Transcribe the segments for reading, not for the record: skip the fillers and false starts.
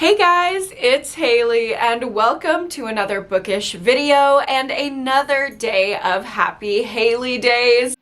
Hey guys, it's Haley and welcome to another bookish video and another day of happy Haley days.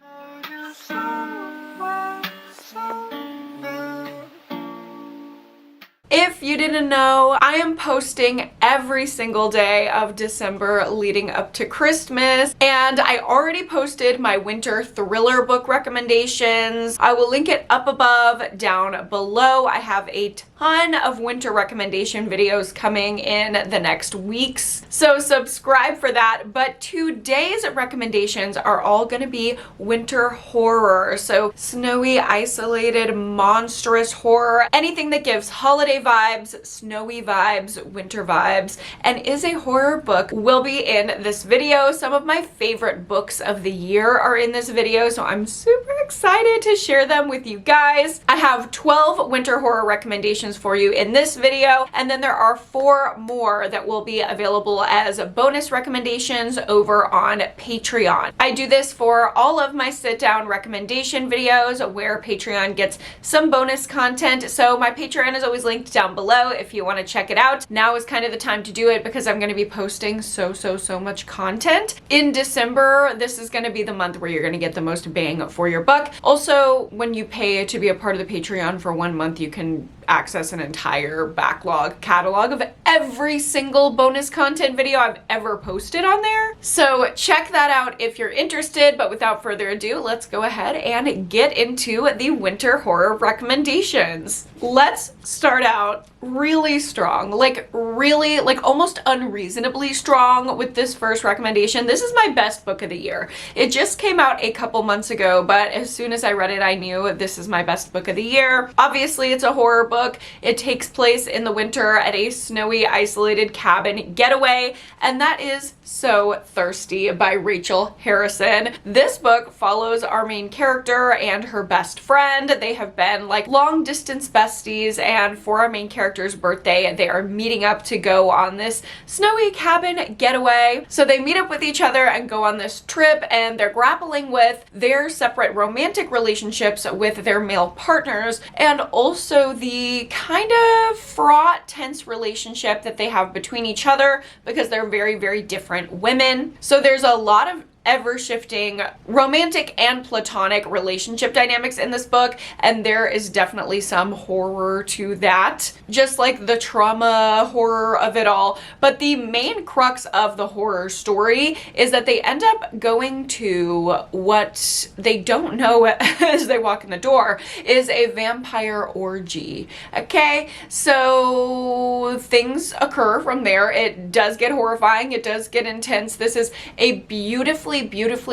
If you didn't know, I am posting every single day of December leading up to Christmas, and I already posted my winter thriller book recommendations. I will link it up above, down below. I have a ton of winter recommendation videos coming in the next weeks, so subscribe for that. But today's recommendations are all going to be winter horror, so snowy, isolated, monstrous horror, anything that gives holiday vibes, snowy vibes, winter vibes, and is a horror book will be in this video. Some of my favorite books of the year are in this video, so I'm super excited to share them with you guys. I have 12 winter horror recommendations for you in this video, and then there are 4 more that will be available as bonus recommendations over on Patreon. I do this for all of my sit-down recommendation videos where Patreon gets some bonus content, so my Patreon is always linked down below if you want to check it out. Now is kind of the time to do it because I'm going to be posting so much content. In December, this is going to be the month where you're going to get the most bang for your buck. Also, when you pay to be a part of the Patreon for 1 month, you can access an entire catalog of every single bonus content video I've ever posted on there. So check that out if you're interested, but without further ado, let's go ahead and get into the winter horror recommendations. Let's start out really strong, like almost unreasonably strong with this first recommendation. This is my best book of the year. It just came out a couple months ago, but as soon as I read it, I knew this is my best book of the year. Obviously, it's a horror book. It takes place in the winter at a snowy, isolated cabin getaway, and that is So Thirsty by Rachel Harrison. This book follows our main character and her best friend. They have been like long distance besties, and for our main character's birthday, they are meeting up to go on this snowy cabin getaway. So they meet up with each other and go on this trip, and they're grappling with their separate romantic relationships with their male partners, and also the kind of fraught, tense relationship that they have between each other because they're very different women. So there's a lot of ever-shifting romantic and platonic relationship dynamics in this book, and there is definitely some horror to that, just like the trauma horror of it all. But the main crux of the horror story is that they end up going to what they don't know as they walk in the door is a vampire orgy. Okay, so things occur from there. It does get horrifying, it does get intense. This is a beautifully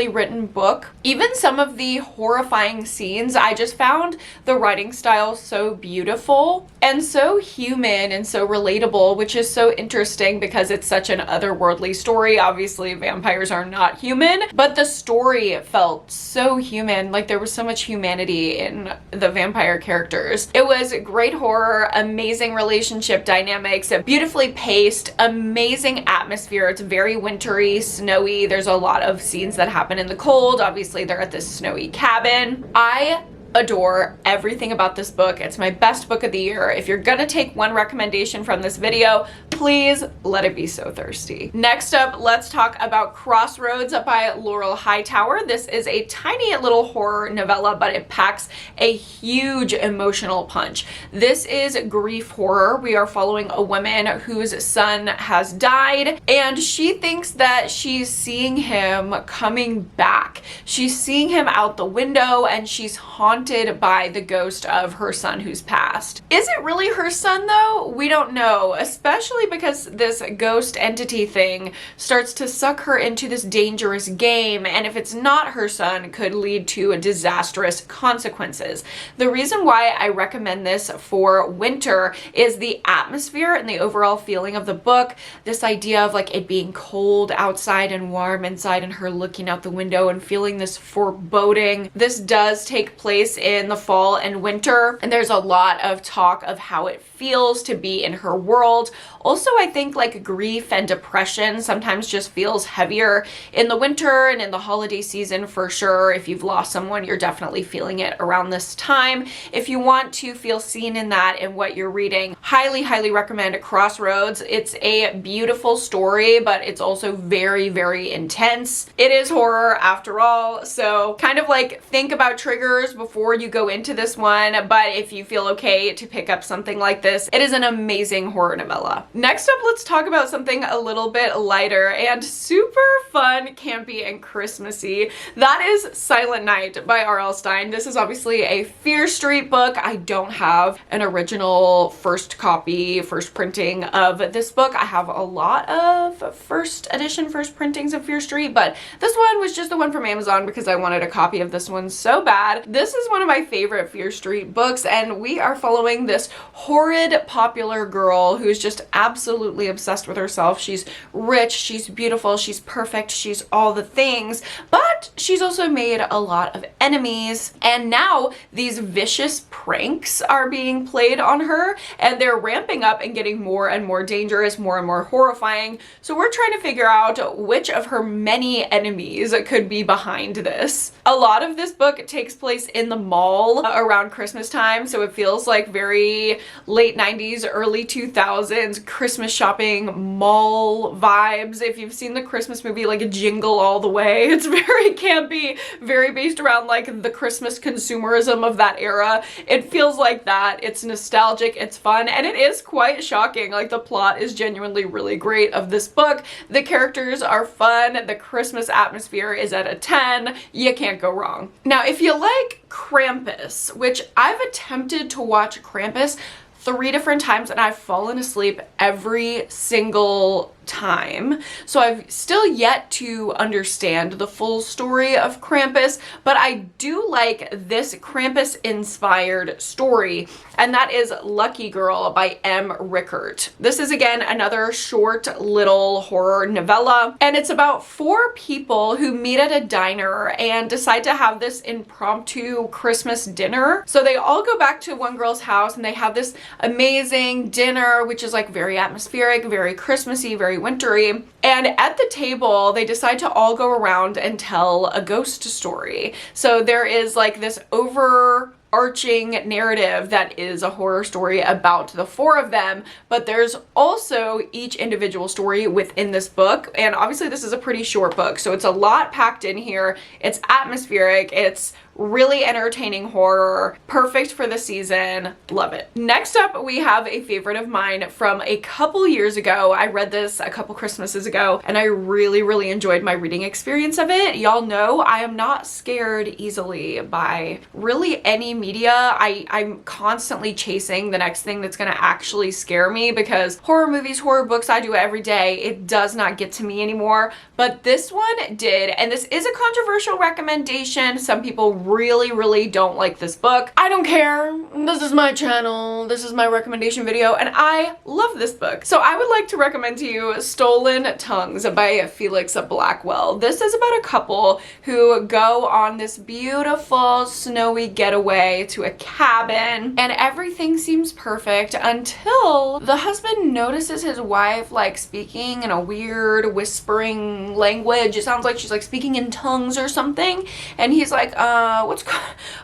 written book. Even some of the horrifying scenes, I just found the writing style so beautiful and so human and so relatable, which is so interesting because it's such an otherworldly story. Obviously, vampires are not human, but the story felt so human. Like there was so much humanity in the vampire characters. It was great horror, amazing relationship dynamics, beautifully paced, amazing atmosphere. It's very wintry, snowy. There's a lot of scenes that happen in the cold. Obviously, they're at this snowy cabin. I adore everything about this book. It's my best book of the year. If you're gonna take one recommendation from this video, please let it be So Thirsty. Next up, let's talk about Crossroads by Laurel Hightower. This is a tiny little horror novella, but it packs a huge emotional punch. This is grief horror. We are following a woman whose son has died, and she thinks that she's seeing him coming back. She's seeing him out the window, and she's haunted by the ghost of her son who's passed. Is it really her son though? We don't know, especially because this ghost entity thing starts to suck her into this dangerous game, and if it's not her son, could lead to disastrous consequences. The reason why I recommend this for winter is the atmosphere and the overall feeling of the book. This idea of like it being cold outside and warm inside, and her looking out the window and feeling this foreboding. This does take place place in the fall and winter, and there's a lot of talk of how it feels to be in her world. Also, I think like grief and depression sometimes just feels heavier in the winter and in the holiday season for sure. If you've lost someone, you're definitely feeling it around this time. If you want to feel seen in that in what you're reading, highly recommend Crossroads. It's a beautiful story, but it's also very intense. It is horror after all, so kind of like think about triggers before you go into this one, but if you feel okay to pick up something like this, it is an amazing horror novella. Next up, let's talk about something a little bit lighter and super fun, campy, and Christmassy. That is Silent Night by R.L. Stine. This is obviously a Fear Street book. I don't have an original first copy, first printing of this book. I have a lot of first edition, first printings of Fear Street, but this one was just the one from Amazon because I wanted a copy of this one so bad. This is one of my favorite Fear Street books, and we are following this horrid popular girl who's just absolutely obsessed with herself. She's rich, she's beautiful, she's perfect, she's all the things, but she's also made a lot of enemies, and now these vicious pranks are being played on her, and they're ramping up and getting more and more dangerous, more and more horrifying. So we're trying to figure out which of her many enemies could be behind this. A lot of this book takes place in the mall around Christmas time, so it feels like very late 90s, early 2000s Christmas shopping mall vibes. If you've seen the Christmas movie like Jingle All the Way, it's very campy, very based around like the Christmas consumerism of that era. It feels like that. It's nostalgic, it's fun, and it is quite shocking. Like the plot is genuinely really great of this book. The characters are fun. The Christmas atmosphere is at a 10. You can't go wrong. Now, if you like Krampus, which I've attempted to watch Krampus 3 different times and I've fallen asleep every single time. So I've still yet to understand the full story of Krampus, but I do like this Krampus inspired story, and that is Lucky Girl by M. Rickert. This is again another short little horror novella, and it's about 4 people who meet at a diner and decide to have this impromptu Christmas dinner. So they all go back to one girl's house and they have this amazing dinner, which is like very atmospheric, very Christmassy, very wintry. And at the table, they decide to all go around and tell a ghost story. So there is like this overarching narrative that is a horror story about the 4 of them, but there's also each individual story within this book. And obviously this is a pretty short book, so it's a lot packed in here. It's atmospheric, it's really entertaining horror, perfect for the season, love it. Next up, we have a favorite of mine from a couple years ago. I read this a couple Christmases ago and I really enjoyed my reading experience of it. Y'all know I am not scared easily by really any media. I'm constantly chasing the next thing that's gonna actually scare me, because horror movies, horror books, I do it every day. It does not get to me anymore, but this one did, and this is a controversial recommendation. Some people really don't like this book. I don't care. This is my channel. This is my recommendation video, and I love this book. So I would like to recommend to you Stolen Tongues by Felix Blackwell. This is about a couple who go on this beautiful snowy getaway to a cabin, and everything seems perfect until the husband notices his wife like speaking in a weird whispering language. It sounds like she's like speaking in tongues or something, and he's like,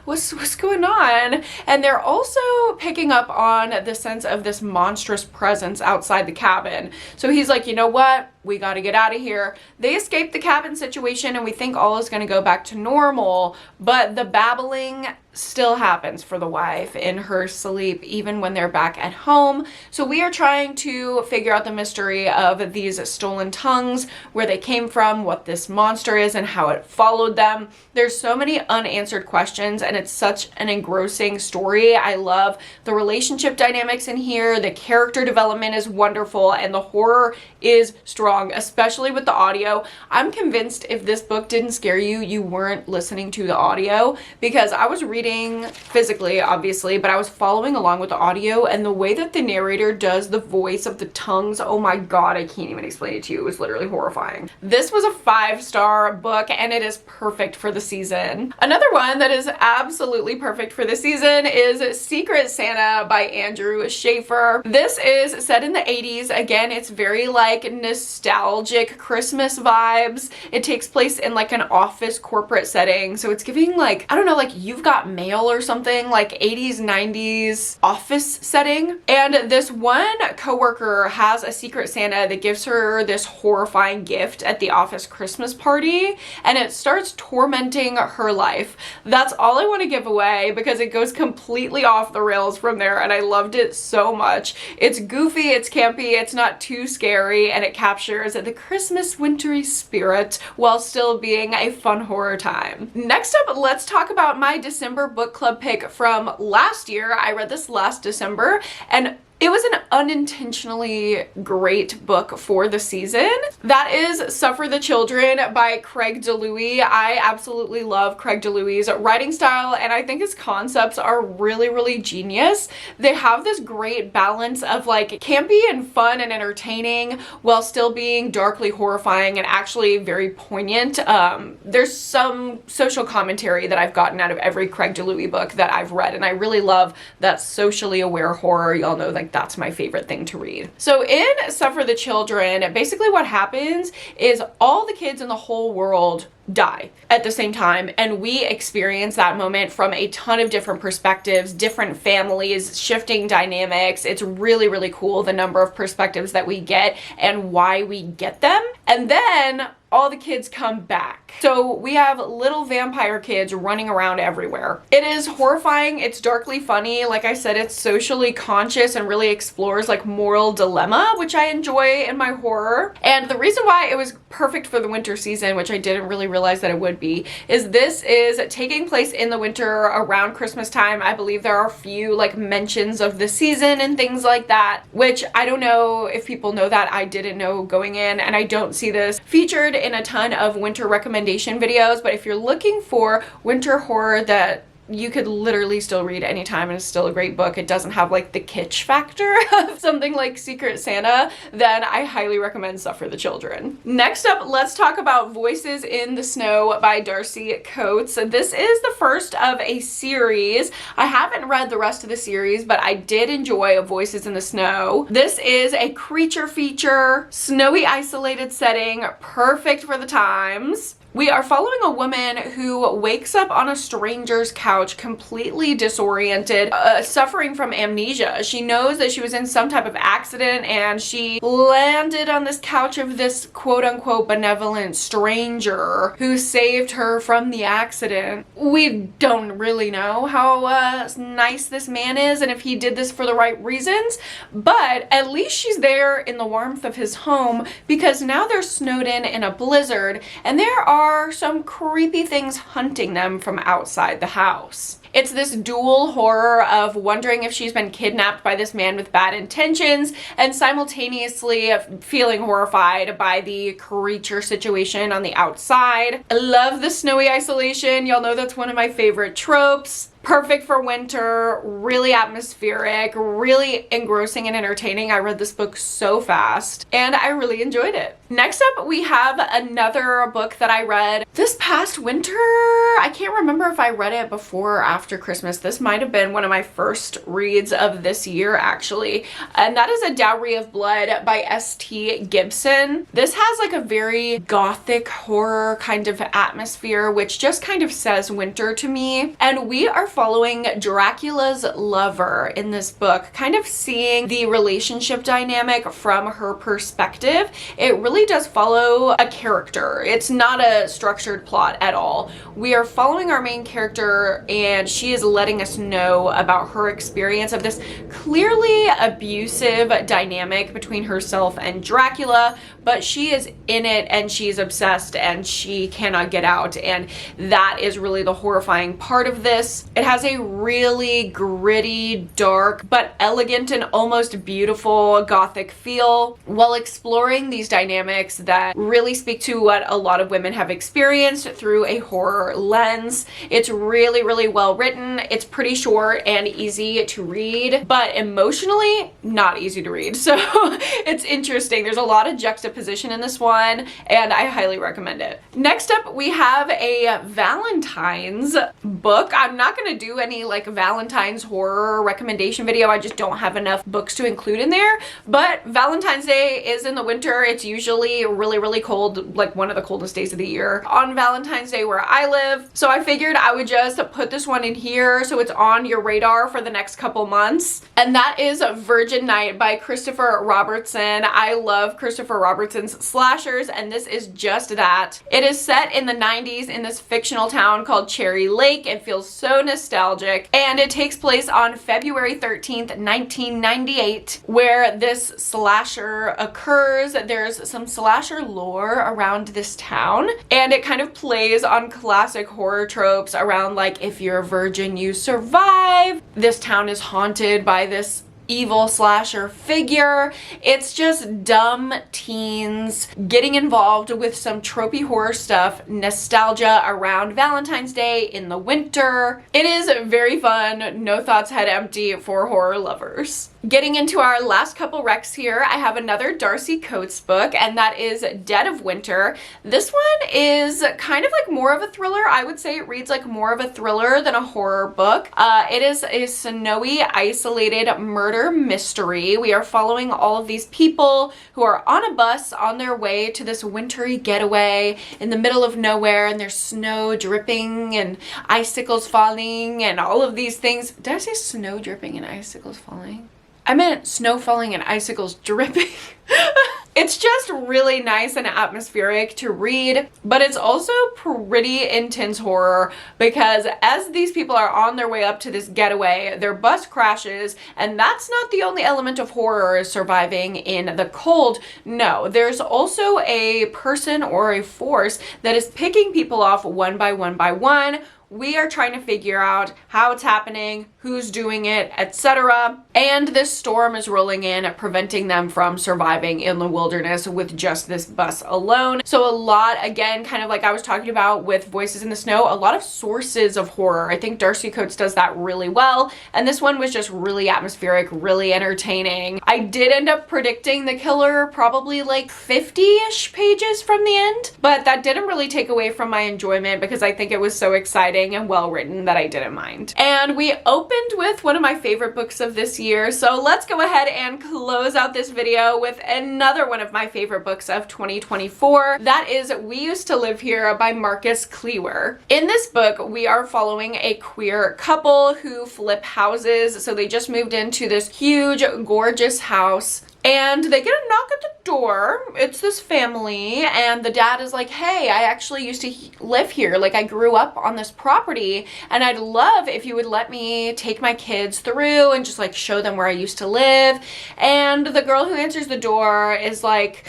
what's going on? And they're also picking up on the sense of this monstrous presence outside the cabin. So he's like, you know what? We got to get out of here. They escape the cabin situation and we think all is going to go back to normal, but the babbling still happens for the wife in her sleep, even when they're back at home. So we are trying to figure out the mystery of these stolen tongues, where they came from, what this monster is, and how it followed them. There's so many unanswered questions, and it's such an engrossing story. I love the relationship dynamics in here. The character development is wonderful, and the horror is strong, especially with the audio. I'm convinced if this book didn't scare you, you weren't listening to the audio, because I was reading reading physically, obviously, but I was following along with the audio, and the way that the narrator does the voice of the tongues, oh my god, I can't even explain it to you. It was literally horrifying. This was a 5-star book, and it is perfect for the season. Another one that is absolutely perfect for the season is Secret Santa by Andrew Schaefer. This is set in the 80s. Again, it's very like nostalgic Christmas vibes. It takes place in like an office corporate setting, so it's giving like, I don't know, like You've Got Mail or something, like 80s, 90s office setting. And this one coworker has a Secret Santa that gives her this horrifying gift at the office Christmas party, and it starts tormenting her life. That's all I want to give away because it goes completely off the rails from there, and I loved it so much. It's goofy, it's campy, it's not too scary, and it captures the Christmas wintry spirit while still being a fun horror time. Next up, let's talk about my December book club pick from last year. I read this last December, and it was an unintentionally great book for the season. That is Suffer the Children by Craig DeLuey. I absolutely love Craig DeLuey's writing style, and I think his concepts are really, really genius. They have this great balance of like campy and fun and entertaining while still being darkly horrifying and actually very poignant. There's some social commentary that I've gotten out of every Craig DeLuey book that I've read, and I really love that socially aware horror. Y'all know, like, that's my favorite thing to read. So in Suffer the Children, basically what happens is all the kids in the whole world die at the same time, and we experience that moment from a ton of different perspectives, different families, shifting dynamics. It's really, really cool, the number of perspectives that we get and why we get them. And then all the kids come back. So we have little vampire kids running around everywhere. It is horrifying. It's darkly funny. Like I said, it's socially conscious and really explores like moral dilemma, which I enjoy in my horror. And the reason why it was perfect for the winter season, which I didn't really realize that it would be, is this is taking place in the winter around Christmas time. I believe there are a few like mentions of the season and things like that, which I don't know if people know that. I didn't know going in, and I don't see this featured in a ton of winter recommendation videos. But if you're looking for winter horror that you could literally still read anytime and it's still a great book, it doesn't have like the kitsch factor of something like Secret Santa, then I highly recommend Suffer the Children. Next up, let's talk about Voices in the Snow by Darcy Coates. This is the first of a series. I haven't read the rest of the series, but I did enjoy Voices in the Snow. This is a creature feature, snowy isolated setting, perfect for the times. We are following a woman who wakes up on a stranger's couch completely disoriented, suffering from amnesia. She knows that she was in some type of accident and she landed on this couch of this quote-unquote benevolent stranger who saved her from the accident. We don't really know how nice this man is and if he did this for the right reasons, but at least she's there in the warmth of his home because now they're snowed in a blizzard, and there are some creepy things hunting them from outside the house. It's this dual horror of wondering if she's been kidnapped by this man with bad intentions and simultaneously feeling horrified by the creature situation on the outside. I love the snowy isolation. Y'all know that's one of my favorite tropes. Perfect for winter, really atmospheric, really engrossing and entertaining. I read this book so fast and I really enjoyed it. Next up, we have another book that I read this past winter. I can't remember if I read it before or after Christmas. This might have been one of my first reads of this year, actually. And that is A Dowry of Blood by S.T. Gibson. This has like a very gothic horror kind of atmosphere, which just kind of says winter to me. And we are following Dracula's lover in this book, kind of seeing the relationship dynamic from her perspective. It really does follow a character. It's not a structured plot at all. We are following our main character and she is letting us know about her experience of this clearly abusive dynamic between herself and Dracula, but she is in it and she's obsessed and she cannot get out, and that is really the horrifying part of this. It has a really gritty, dark, but elegant and almost beautiful gothic feel while exploring these dynamics that really speak to what a lot of women have experienced through a horror lens. It's really, really well written. It's pretty short and easy to read, but emotionally not easy to read. So it's interesting. There's a lot of juxtaposition in this one, and I highly recommend it. Next up, we have a Valentine's book. I'm not going to do any like Valentine's horror recommendation video. I just don't have enough books to include in there. But Valentine's Day is in the winter. It's usually really, really cold, like one of the coldest days of the year on Valentine's Day where I live. So I figured I would just put this one in here so it's on your radar for the next couple months. And that is Virgin Night by Christopher Robertson. I love Christopher Robertson's slashers, and this is just that. It is set in the 90s in this fictional town called Cherry Lake. It feels so nostalgic, and it takes place on February 13th, 1998, where this slasher occurs. There's some slasher lore around this town, and it kind of plays on classic horror tropes around like, if you're a virgin, you survive. This town is haunted by this evil slasher figure. It's just dumb teens getting involved with some tropey horror stuff, nostalgia around Valentine's Day in the winter. It is very fun, no thoughts head empty for horror lovers. Getting into our last couple recs here, I have another Darcy Coates book, and that is Dead of Winter. This one is kind of like more of a thriller. I would say it reads like more of a thriller than a horror book. It is a snowy, isolated murder mystery. We are following all of these people who are on a bus on their way to this wintry getaway in the middle of nowhere, and there's snow dripping and icicles falling and all of these things. Did I say snow dripping and icicles falling? I meant snow falling and icicles dripping. It's just really nice and atmospheric to read, but it's also pretty intense horror because as these people are on their way up to this getaway, their bus crashes, and that's not the only element of horror surviving in the cold. No, there's also a person or a force that is picking people off one by one by one. We are trying to figure out how it's happening, who's doing it, etc. And this storm is rolling in, preventing them from surviving in the wilderness with just this bus alone. So a lot, again, kind of like I was talking about with Voices in the Snow, a lot of sources of horror. I think Darcy Coates does that really well. And this one was just really atmospheric, really entertaining. I did end up predicting the killer probably like 50-ish pages from the end, but that didn't really take away from my enjoyment because I think it was so exciting and well written that I didn't mind. And we opened with one of my favorite books of this year, so let's go ahead and close out this video with another one of my favorite books of 2024. That is We Used to Live Here by Marcus Klewer. In this book, we are following a queer couple who flip houses. So they just moved into this huge, gorgeous house, and they get a knock at the door. It's this family, and the dad is like, hey, I actually used to live here. Like, I grew up on this property, and I'd love if you would let me take my kids through and just like show them where I used to live. And the girl who answers the door is like,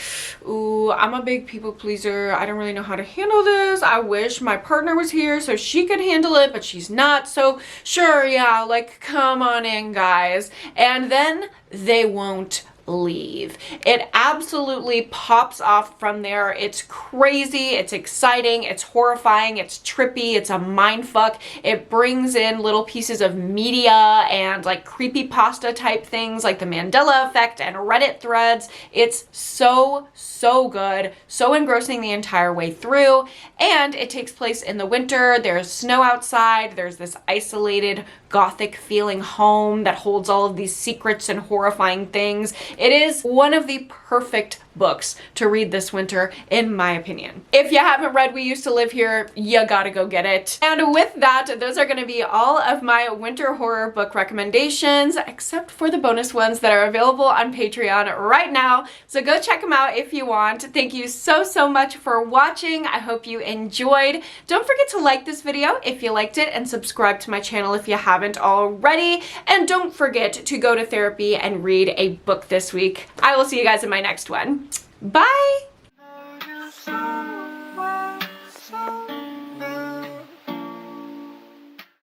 ooh, I'm a big people pleaser. I don't really know how to handle this. I wish my partner was here so she could handle it, but she's not. So sure, yeah, like, come on in, guys. And then they won't leave. It absolutely pops off from there. It's crazy, it's exciting, it's horrifying, it's trippy, it's a mind fuck. It brings in little pieces of media and like creepypasta type things like the Mandela effect and Reddit threads. It's so good, so engrossing the entire way through, and it takes place in the winter. There's snow outside, there's this isolated gothic feeling home that holds all of these secrets and horrifying things. It is one of the perfect books to read this winter, in my opinion. If you haven't read We Used to Live Here, you gotta go get it. And with that, those are gonna be all of my winter horror book recommendations, except for the bonus ones that are available on Patreon right now. So go check them out if you want. Thank you so much for watching. I hope you enjoyed. Don't forget to like this video if you liked it, and subscribe to my channel if you haven't already. And don't forget to go to therapy and read a book this week. I will see you guys in my next one. Bye!